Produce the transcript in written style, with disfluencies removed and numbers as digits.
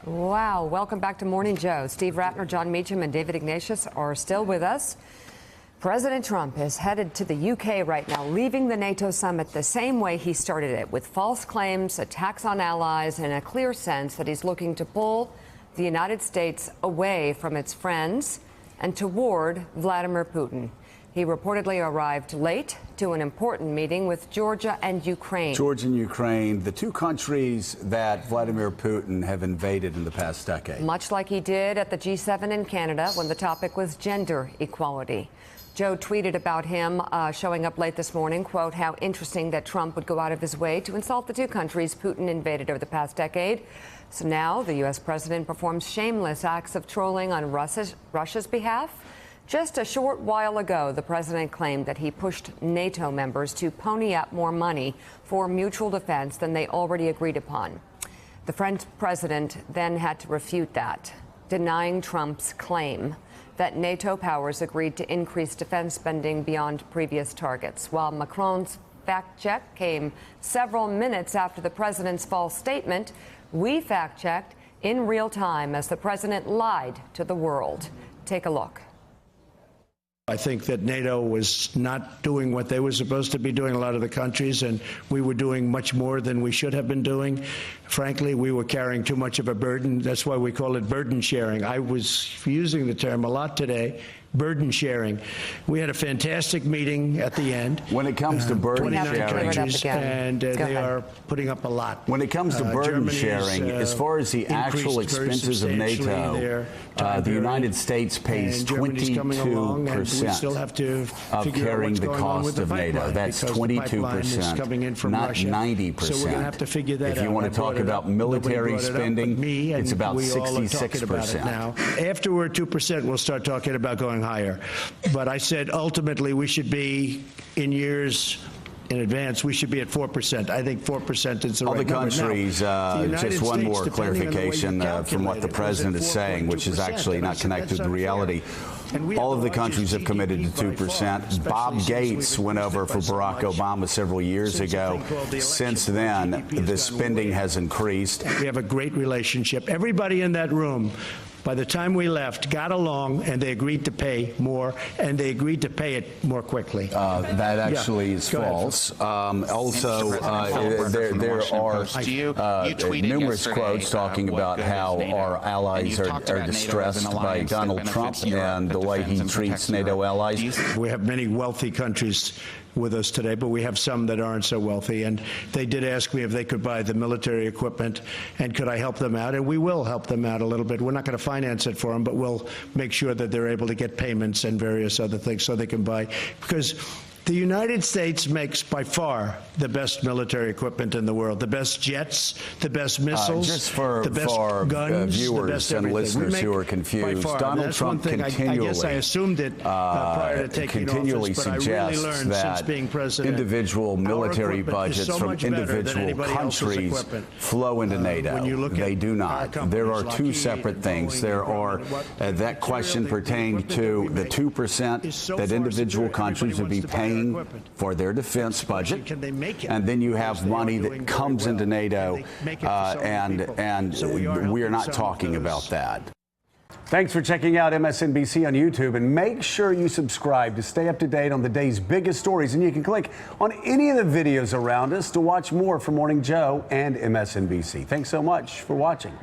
Wow. Welcome back to Morning Joe. Steve Rattner, John Meacham, and David Ignatius are still with us. President Trump is headed to the UK right now, leaving the NATO summit the same way he started it, with false claims, attacks on allies, and a clear sense that he's looking to pull the United States away from its friends and toward Vladimir Putin. He reportedly arrived late to an important meeting with Georgia and Ukraine. Georgia and Ukraine, the two countries that Vladimir Putin have invaded in the past decade. Much like he did at the G7 in Canada when the topic was gender equality. Joe tweeted about him showing up late this morning, quote, how interesting that Trump would go out of his way to insult the two countries Putin invaded over the past decade. So now the U.S. president performs shameless acts of trolling on Russia's behalf. Just a short while ago, the president claimed that he pushed NATO members to pony up more money for mutual defense than they already agreed upon. The French president then had to refute that, denying Trump's claim that NATO powers agreed to increase defense spending beyond previous targets, while Macron's fact check came several minutes after the president's false statement. We fact-checked in real time as the president lied to the world. Take a look. I think that NATO was not doing what they were supposed to be doing, a lot of the countries, and we were doing much more than we should have been doing. Frankly, we were carrying too much of a burden. That's why we call it burden sharing. I was using the term a lot today, burden sharing. We had a fantastic meeting at the end. When it comes to burden sharing, and they are putting up a lot. When it comes to burden sharing, as far as the actual expenses of NATO, the United States pays 22% of carrying the cost of NATO. That's 22%, not 90%. So we're going to have to figure that out. If you want to talk about military spending, it's about 66%. Now, after we're 2%, we'll start talking about going higher. But I said ultimately we should be in years in advance, we should be at 4%. I think 4% is the right number. All the countries, just one more clarification from what the president is saying, which is actually not connected to reality. All of the countries have committed to 2%. Bob Gates went over for Barack Obama several years ago. Since then, the spending has increased. We have a great relationship. Everybody in that room, by the time we left, got along, and they agreed to pay more, and they agreed to pay it more quickly. That actually is false. Also, there are numerous quotes talking about how our allies are distressed by Donald Trump and the way he treats NATO allies. We have many wealthy countries with us today, but we have some that aren't so wealthy, and they did ask me if they could buy the military equipment and could I help them out, and we will help them out a little bit. We're not going to finance it for them, but we'll make sure that they're able to get payments and various other things so they can buy, because the United States makes by far the best military equipment in the world, the best jets, the best missiles, just for, the best guns, viewers the best and everything. listeners who are confused, Donald Trump continually, I guess I assumed it prior to taking office, but I really learned since being president, individual military budgets from individual countries flow into NATO. They do not. There are two separate things. There are that question pertained to the 2% that individual countries would be paying for their defense budget, and then you have money that comes into NATO, and we are not talking about that. Thanks for checking out MSNBC on YouTube, and make sure you subscribe to stay up to date on the day's biggest stories, and you can click on any of the videos around us to watch more from Morning Joe and MSNBC. Thanks so much for watching.